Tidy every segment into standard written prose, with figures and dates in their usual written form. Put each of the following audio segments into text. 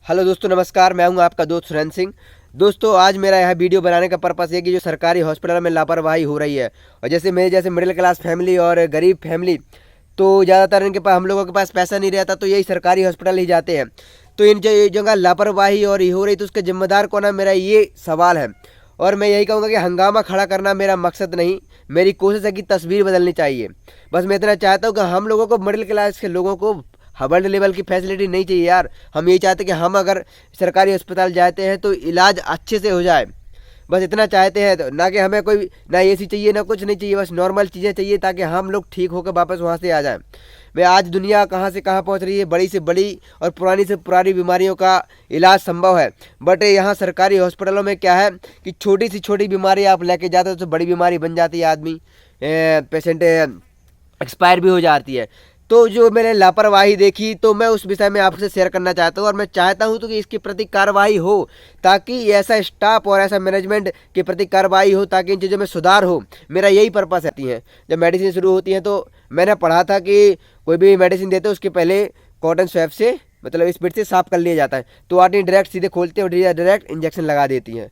Hello दोस्तों, नमस्कार। मैं हूं आपका दोस्त सुरेंद्र सिंह। दोस्तों, आज मेरा यह वीडियो बनाने का पर्पस है कि जो सरकारी हॉस्पिटल में लापरवाही हो रही है, और जैसे मेरे जैसे मिडिल क्लास फैमिली और गरीब फैमिली, तो ज़्यादातर इनके पास, हम लोगों के पास पैसा नहीं रहता, तो यही सरकारी हॉस्पिटल ही जाते हैं। तो इन ये जगह लापरवाही और ये हो रही, तो उसका जिम्मेदार कौन है, मेरा ये सवाल है। और मैं यही कहूँगा कि हंगामा खड़ा करना मेरा मकसद नहीं, मेरी कोशिश है कि तस्वीर बदलनी चाहिए। बस मैं इतना चाहता हूँ कि हम लोगों को, मिडिल क्लास के लोगों को वर्ल्ड लेवल की फैसिलिटी नहीं चाहिए यार। हम यही चाहते हैं कि हम अगर सरकारी अस्पताल जाते हैं तो इलाज अच्छे से हो जाए, बस इतना चाहते हैं। तो ना कि हमें कोई ना एसी चाहिए ना कुछ नहीं चाहिए, बस नॉर्मल चीज़ें चाहिए ताकि हम लोग ठीक होकर वापस वहाँ से आ जाएं। मैं आज दुनिया कहाँ से कहाँ पहुँच रही है, बड़ी से बड़ी और पुरानी से पुरानी बीमारियों का इलाज संभव है, बट यहाँ सरकारी हॉस्पिटलों में क्या है कि छोटी से छोटी बीमारी आप लेके जाते हो तो बड़ी बीमारी बन जाती है, आदमी पेशेंट एक्सपायर भी हो जाती है। तो जो मैंने लापरवाही देखी, तो मैं उस विषय में आपसे शेयर करना चाहता हूँ, और मैं चाहता हूँ तो कि इसके प्रति कार्रवाई हो, ताकि ऐसा स्टाफ और ऐसा मैनेजमेंट के प्रति कार्रवाई हो, ताकि इन चीज़ों में सुधार हो। मेरा यही पर्पस रहती है। जब मेडिसिन शुरू होती है तो मैंने पढ़ा था कि कोई भी मेडिसिन देते उसके पहले कॉटन स्वैप से, मतलब स्पिरिट से साफ कर लिया जाता है, तो आदमी डायरेक्ट सीधे खोलते हैं और डायरेक्ट इंजेक्शन लगा देती हैं।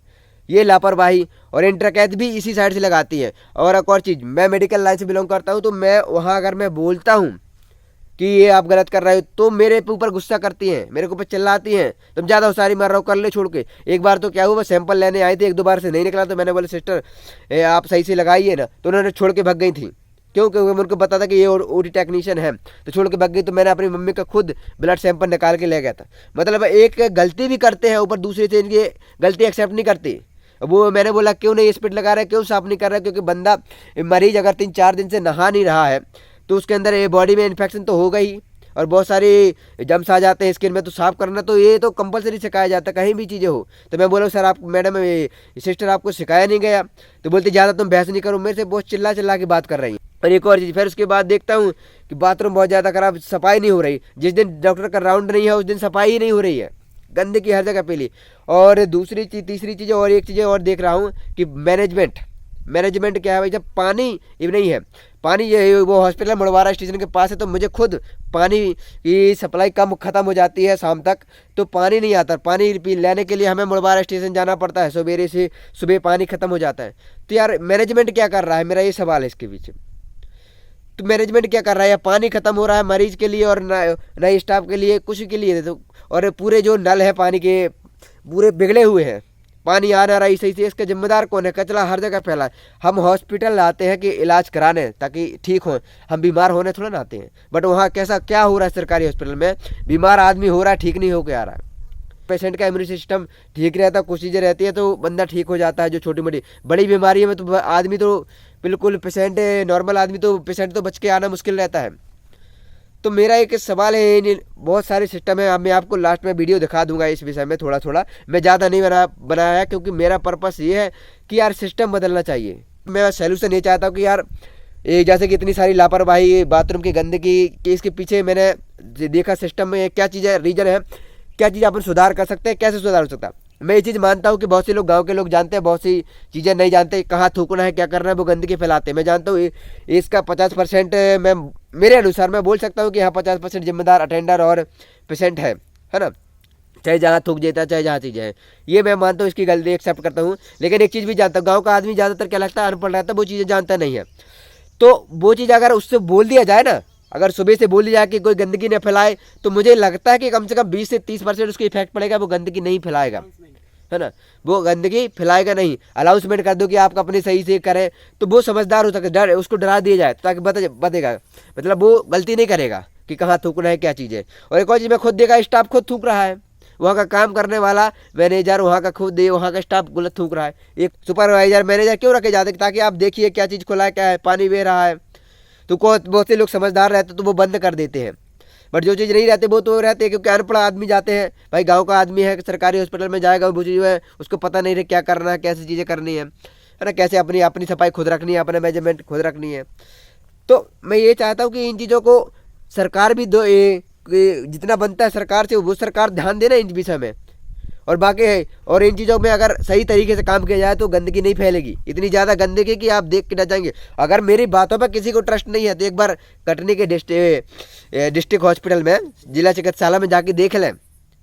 ये लापरवाही, और इंटरकैथ भी इसी साइड से लगाती है। और एक और चीज़, मैं मेडिकल लाइन से बिलोंग करता हूँ, तो मैं वहाँ अगर मैं बोलता हूँ कि ये आप गलत कर रहे हो, तो मेरे ऊपर गुस्सा करती हैं, मेरे को ऊपर चिल्लाती हैं, तुम ज़्यादा होशियारी मार रहे हो, कर ले छोड़ के। एक बार तो क्या हुआ, सैंपल लेने आई थी, एक दो बार से नहीं निकला, तो मैंने बोला सिस्टर आप सही से लगाइए ना, तो उन्होंने छोड़ के भाग गई थी। क्यों? क्योंकि उनको पता था कि ये ओटी टेक्नीशियन है, तो छोड़ के भाग गई। तो मैंने अपनी मम्मी का खुद ब्लड सैंपल निकाल के ले गया था। मतलब एक गलती भी करते हैं, ऊपर दूसरे से इनकी गलती एक्सेप्ट नहीं करती। वो मैंने बोला क्यों नहीं स्पिरिट लगा रहा है, क्यों साफ नहीं कर रहा है, क्योंकि बंदा मरीज अगर 3-4 दिन से नहा नहीं रहा है तो उसके अंदर ये बॉडी में इन्फेक्शन तो होगा ही, और बहुत सारी जम्स आ जाते हैं स्किन में, तो साफ करना तो ये तो कंपलसरी सिखाया जाता है, कहीं भी चीज़ें हो। तो मैं बोला सर, आप मैडम सिस्टर आपको सिखाया नहीं गया? तो बोलते ज़्यादा तुम बहस नहीं करो, मेरे से बहुत चिल्ला चिल्ला के बात कर रही हैं। और एक और चीज़, फिर उसके बाद देखता हूँ कि बाथरूम बहुत ज़्यादा खराब, सफाई नहीं हो रही। जिस दिन डॉक्टर का राउंड नहीं है उस दिन सफाई ही नहीं हो रही है, गंदगी हर जगह पीली। और दूसरी चीज़, तीसरी चीज़, और एक चीज़ और देख रहा हूँ कि मैनेजमेंट क्या है भाई, जब पानी ये नहीं है, पानी ये वो हॉस्पिटल मुड़वारा स्टेशन के पास है, तो मुझे खुद पानी की सप्लाई कम ख़त्म हो जाती है शाम तक, तो पानी नहीं आता। पानी लेने के लिए हमें मुड़वारा स्टेशन जाना पड़ता है, सवेरे से सुबह पानी ख़त्म हो जाता है। तो यार मैनेजमेंट क्या कर रहा है, मेरा ये सवाल है इसके पीछे। तो मैनेजमेंट क्या कर रहा है? पानी खत्म हो रहा है मरीज के लिए, और नए स्टाफ के लिए, कुछ के लिए। तो और पूरे जो नल है पानी के पूरे बिगड़े हुए हैं, पानी आ ना रहा है सही से। इसका जिम्मेदार कौन है? कचरा हर जगह फैला है। हम हॉस्पिटल आते हैं कि इलाज कराने, ताकि ठीक हो, हम बीमार होने थोड़ा ना आते हैं। बट वहाँ कैसा क्या हो रहा है सरकारी हॉस्पिटल में, बीमार आदमी हो रहा है, ठीक नहीं होकर आ रहा है। पेशेंट का इम्यून सिस्टम ठीक रहता है, कुछ चीज़ें रहती है तो बंदा ठीक हो जाता है। जो छोटी मोटी बड़ी बीमारी में तो आदमी तो बिल्कुल, पेशेंट नॉर्मल आदमी तो पेशेंट तो बच के आना मुश्किल रहता है। तो मेरा एक सवाल है, बहुत सारे सिस्टम है, मैं आपको लास्ट में वीडियो दिखा दूंगा इस विषय में थोड़ा थोड़ा। मैं ज़्यादा नहीं बनाया, क्योंकि मेरा पर्पस ये है कि यार सिस्टम बदलना चाहिए। मैं सोल्यूशन ये चाहता हूँ कि यार जैसे कि इतनी सारी लापरवाही, बाथरूम की गंदगी, कि इसके पीछे मैंने देखा सिस्टम में क्या चीज़ है, रीजन है, क्या चीज़ अपन सुधार कर सकते हैं, कैसे सुधार हो सकता है। मैं ये चीज़ मानता हूँ कि बहुत से लोग, गांव के लोग जानते हैं, बहुत सी चीज़ें नहीं जानते, कहाँ थूकना है, क्या करना है, वो गंदगी फैलाते हैं। मैं जानता हूँ इसका 50% मैं, मेरे अनुसार मैं बोल सकता हूँ कि हाँ 50% जिम्मेदार अटेंडर और पेशेंट है ना। चाहे जहाँ थूक देता है, चाहे जहाँ चीज़ें हैं, ये मैं मानता हूँ, इसकी गलती एक्सेप्ट करता हूँ। लेकिन एक चीज़ भी जानता हूँ, गाँव का आदमी ज़्यादातर क्या लगता है, अनपढ़ रहता है, वो चीज़ें जानता नहीं है। तो वो चीज़ अगर उससे बोल दिया जाए ना, अगर सुबह से बोल दिया जाए कि कोई गंदगी न फैलाए, तो मुझे लगता है कि कम से कम 20 से 30% उसका इफेक्ट पड़ेगा, वो गंदगी नहीं फैलाएगा, है ना। वो गंदगी फैलाएगा नहीं। अनाउंसमेंट कर दो कि आप अपनी सही से करें, तो वो समझदार हो सके, उसको डरा दिया जाए ताकि बतेगा, मतलब वो गलती नहीं करेगा कि कहाँ थूकना है, क्या चीज़ है। और एक और चीज़ मैं खुद देखा, स्टाफ खुद थूक रहा है, वहाँ का काम करने वाला मैनेजर, वहाँ का खुद वहाँ का स्टाफ गलत थूक रहा है। एक सुपरवाइजर मैनेजर क्यों रखे जाते, ताकि आप देखिए क्या चीज़ खुला है, क्या है, पानी बह रहा है। तो बहुत से लोग समझदार रहते तो वो बंद कर देते हैं, बट जो चीज़ नहीं रहते वो तो रहते हैं, क्योंकि अनपढ़ आदमी जाते हैं। भाई गांव का आदमी है, सरकारी हॉस्पिटल में जाएगा, वो चीज़ है उसको पता नहीं रहे क्या करना है, कैसी चीज़ें करनी है ना, कैसे अपनी अपनी सफाई खुद रखनी है, अपना मैनेजमेंट खुद रखनी है। तो मैं ये चाहता हूँ कि इन चीज़ों को सरकार भी दो, जितना बनता है सरकार से, वो सरकार ध्यान देना इन विषय में। और बाकी है, और इन चीज़ों में अगर सही तरीके से काम किया जाए तो गंदगी नहीं फैलेगी, इतनी ज़्यादा गंदगी कि आप देख के न जाएंगे। अगर मेरी बातों पर किसी को ट्रस्ट नहीं है तो एक बार कटनी के डिस्ट्रिक्ट हॉस्पिटल में, जिला चिकित्सालय में जाके देख लें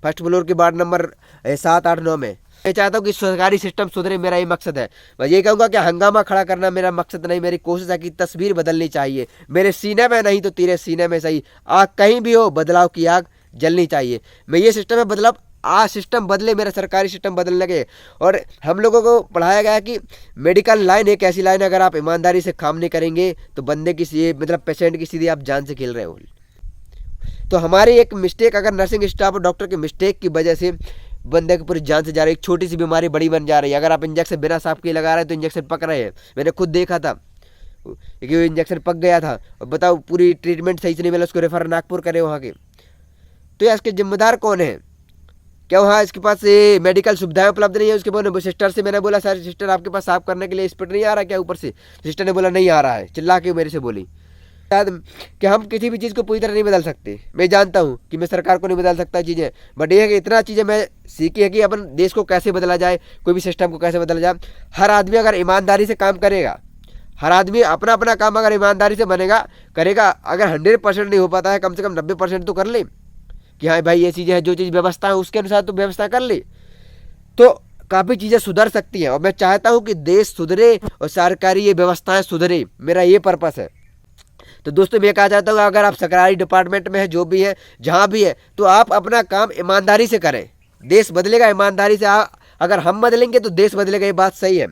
फर्स्ट फ्लोर के वार्ड नंबर 7, 8, 9 में। मैं चाहता हूँ कि सरकारी सिस्टम सुधरे, मेरा ये मकसद है। मैं ये कहूँगा कि हंगामा खड़ा करना मेरा मकसद नहीं, मेरी कोशिश है कि तस्वीर बदलनी चाहिए मेरे सीने में, नहीं तो तेरे सीने में सही। आग कहीं भी हो, बदलाव की आग जलनी चाहिए। मैं ये सिस्टम है, बदलाव सिस्टम बदले, मेरा सरकारी सिस्टम बदलने लगे। और हम लोगों को पढ़ाया गया है कि मेडिकल लाइन एक ऐसी लाइन है, अगर आप ईमानदारी से काम नहीं करेंगे तो बंदे की मतलब पेशेंट की सीधी आप जान से खेल रहे हो। तो हमारी एक मिस्टेक, अगर नर्सिंग स्टाफ और डॉक्टर की मिस्टेक की वजह से बंदे की पूरी जान से जा रही है। एक छोटी सी बीमारी बड़ी बन जा रही है। अगर आप इंजेक्शन बिना साफ किए लगा रहे हैं तो इंजेक्शन पक रहे हैं। मैंने खुद देखा था कि इंजेक्शन पक गया था, और बताओ पूरी ट्रीटमेंट सही से नहीं मिला, उसको रेफर नागपुर करे वहाँ के। तो यार इसके जिम्मेदार कौन है? क्या वहाँ इसके पास ये मेडिकल सुविधाएं उपलब्ध नहीं है? उसके बाद सिस्टर से मैंने बोला, सर सिस्टर आपके पास साफ करने के लिए स्पीड नहीं आ रहा क्या ऊपर से? सिस्टर ने बोला नहीं आ रहा है, चिल्ला के मेरे से बोली। शायद कि हम किसी भी चीज़ को पूरी तरह नहीं बदल सकते, मैं जानता हूँ कि मैं सरकार को नहीं बदल सकता चीज़ें, बट ये है कि इतना चीज़ें मैं सीखी है कि अपन देश को कैसे बदला जाए, कोई भी सिस्टम को कैसे बदला जाए। हर आदमी अगर ईमानदारी से काम करेगा, हर आदमी अपना अपना काम अगर ईमानदारी से बनेगा करेगा, अगर 100% नहीं हो पाता है कम से कम 90% तो कर ले कि हाँ भाई ये चीज़ें हैं, जो चीज़ व्यवस्था है उसके अनुसार तो व्यवस्था कर ले, तो काफ़ी चीज़ें सुधर सकती हैं। और मैं चाहता हूँ कि देश सुधरे और सरकारी ये व्यवस्थाएं सुधरे, मेरा ये पर्पस है। तो दोस्तों मैं कहा चाहता हूँ, अगर आप सरकारी डिपार्टमेंट में है, जो भी है, जहाँ भी है, तो आप अपना काम ईमानदारी से करें। देश बदलेगा ईमानदारी से। अगर हम बदलेंगे तो देश बदलेगा, ये बात सही है।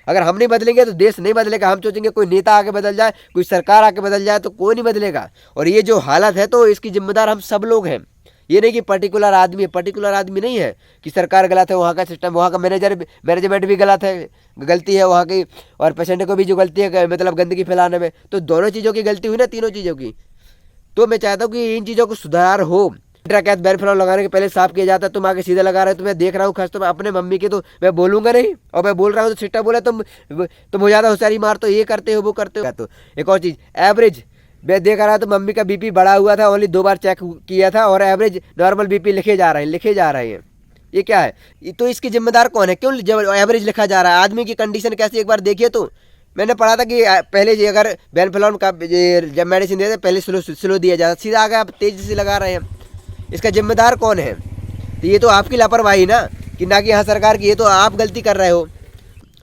अगर हम नहीं बदलेंगे तो देश नहीं बदलेगा। हम सोचेंगे कोई नेता आके बदल जाए, कोई सरकार आके बदल जाए, तो कोई नहीं बदलेगा। और ये जो हालत है तो इसकी जिम्मेदार हम सब लोग हैं। ये नहीं कि पर्टिकुलर आदमी नहीं है कि सरकार गलत है, वहाँ का सिस्टम, वहाँ का मैनेजमेंट भी गलत है, गलती है वहाँ की, और पेशेंट को भी जो गलती है मतलब गंदगी फैलाने में, तो दोनों चीज़ों की गलती हुई ना, तीनों चीज़ों की। तो मैं चाहता हूँ कि इन चीज़ों को सुधार हो। कैथ बैनफ्लॉन लगाने के पहले साफ किया जाता है, तुम आके सीधे लगा रहे हो। तो मैं देख रहा हूँ, खास तो मैं अपने मम्मी के तो मैं बोलूँगा नहीं, और मैं बोल रहा हूँ तो सिट्टा बोला तुम हो ज़्यादा होशियारी मार, तो ये करते हो वो करते हो। तो एक और चीज़, एवरेज मैं देख रहा तो मम्मी का बीपी बढ़ा हुआ था, ओनली 2 बार चेक किया था, और एवरेज नॉर्मल बीपी लिखे जा रहे हैं। ये क्या है? तो इसकी जिम्मेदार कौन है? क्यों जब एवरेज लिखा जा रहा है? आदमी की कंडीशन कैसी एक बार देखिए। तो मैंने पढ़ा था कि पहले जी अगर बैनफ्लॉन का जब मेडिसिन देते पहले स्लो दिया जाता, सीधा आगे आप तेज़ी से लगा रहे हैं। इसका जिम्मेदार कौन है? तो ये तो आपकी लापरवाही ना, कि ना कि यहाँ सरकार की, ये तो आप गलती कर रहे हो।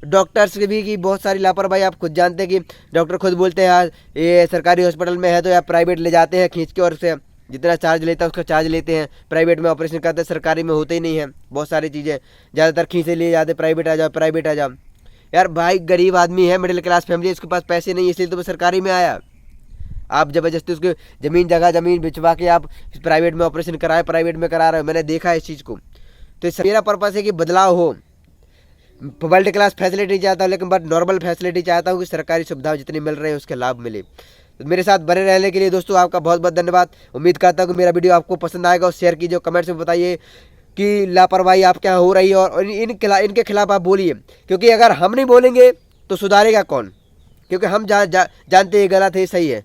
डॉक्टर्स भी की बहुत सारी लापरवाही, आप खुद जानते हैं कि डॉक्टर खुद बोलते हैं यार ये सरकारी हॉस्पिटल में है तो यार प्राइवेट ले जाते हैं खींच के, और से जितना चार्ज लेता है उसका चार्ज लेते हैं। प्राइवेट में ऑपरेशन करते हैं, सरकारी में होते ही नहीं है। बहुत सारी चीज़ें ज़्यादातर खींचे लिए जाते, प्राइवेट आ जाओ। यार भाई गरीब आदमी है, मिडिल क्लास फैमिली, उसके पास पैसे नहीं, इसलिए तो वो सरकारी में आया। आप ज़बरदस्ती उसके ज़मीन बिचवा के आप प्राइवेट में ऑपरेशन कराए, प्राइवेट में करा रहे हो। मैंने देखा है इस चीज़ को। तो मेरा पर्पज़ है कि बदलाव हो। वर्ल्ड क्लास फैसिलिटी चाहता हूँ, लेकिन बट नॉर्मल फैसिलिटी चाहता हूँ कि सरकारी सुविधाएं जितनी मिल रही है उसके लाभ मिले। तो मेरे साथ बने रहने के लिए दोस्तों आपका बहुत बहुत धन्यवाद। उम्मीद करता हूँ कि मेरा वीडियो आपको पसंद आएगा, और शेयर कीजिए, कमेंट्स में बताइए कि लापरवाही आप क्या हो रही है, और इनके खिलाफ आप बोलिए, क्योंकि अगर हम नहीं बोलेंगे तो सुधारेगा कौन? क्योंकि हम जानते हैं गलत है, सही है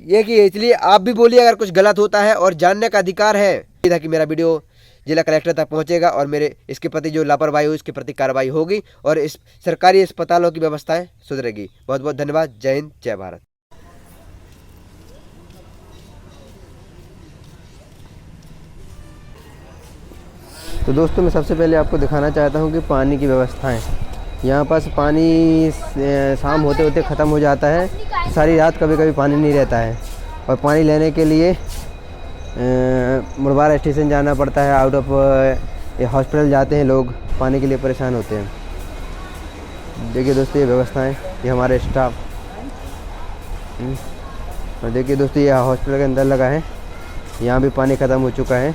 ये कि, इसलिए आप भी बोलिए अगर कुछ गलत होता है, और जानने का अधिकार है कि मेरा वीडियो जिला कलेक्टर तक पहुंचेगा, और मेरे इसके प्रति जो लापरवाही हो इसके प्रति कार्रवाई होगी, और इस सरकारी अस्पतालों की व्यवस्थाएं सुधरेगी। बहुत बहुत धन्यवाद। जय हिंद, जय भारत। तो दोस्तों मैं सबसे पहले आपको दिखाना चाहता हूं कि पानी की व्यवस्थाएं। यहाँ पास पानी शाम होते होते ख़त्म हो जाता है, सारी रात कभी कभी पानी नहीं रहता है, और पानी लेने के लिए मुरबारा स्टेशन जाना पड़ता है। आउट ऑफ हॉस्पिटल जाते हैं लोग, पानी के लिए परेशान होते हैं। देखिए दोस्तों ये व्यवस्थाएं, ये हमारे स्टाफ, और देखिए दोस्तों ये हॉस्पिटल के अंदर लगा है, यहाँ भी पानी ख़त्म हो चुका है।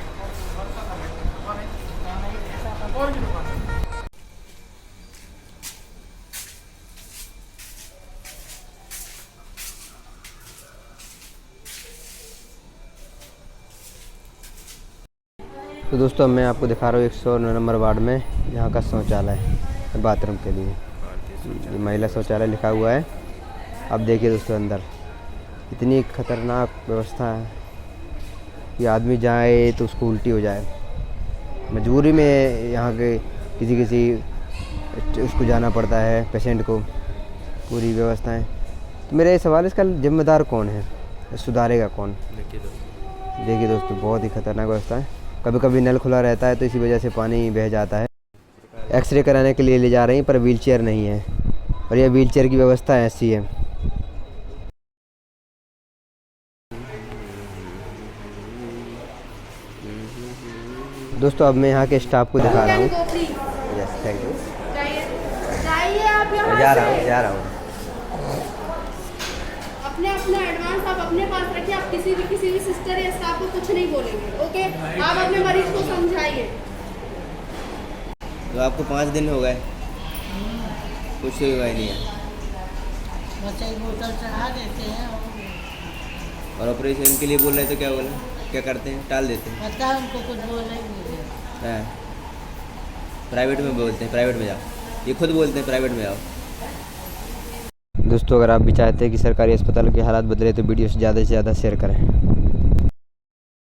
तो दोस्तों मैं आपको दिखा रहा हूँ 109 नंबर वार्ड में यहाँ का शौचालय बाथरूम के लिए, ये महिला शौचालय लिखा हुआ है। अब देखिए दोस्तों अंदर इतनी खतरनाक व्यवस्था है कि आदमी जाए तो उसको उल्टी हो जाए, मजबूरी में यहाँ के किसी उसको जाना पड़ता है पेशेंट को, पूरी व्यवस्थाएं। तो मेरा ये सवाल है इसका जिम्मेदार कौन है, सुधारेगा कौन? देखिए दोस्तों बहुत ही खतरनाक व्यवस्था है। कभी कभी नल खुला रहता है तो इसी वजह से पानी बह जाता है। एक्सरे कराने के लिए ले जा रही हैं पर व्हीलचेयर नहीं है और यह व्हीलचेयर की व्यवस्था ऐसी है। दोस्तों अब मैं यहाँ के स्टाफ को दिखा रहा हूँ। Yes thank you. मैं जा रहा हूँ। अपने एडवांस आप अपने पास रखिए। आप किसी भी सिस्टर या स्टाफ को कुछ नहीं बोलेंगे, ओके? आप अपने मरीज को समझाइए। तो आपको 5 दिन हो गए, कुछ हुआ ही नहीं है। बच्चे बोतल चढ़ा देते हैं और ऑपरेशन के लिए बोल रहे तो क्या बोले, क्या करते हैं, टाल देते हैं। पता है उनको कुछ बोलेंगे। हाँ प्राइवेट में बोलते हैं, प्राइवेट में जाओ, ये खुद बोलते हैं प्राइवेट में जाओ। दोस्तों अगर आप भी चाहते हैं कि सरकारी अस्पताल के हालात बदले तो वीडियो से ज़्यादा शेयर करें।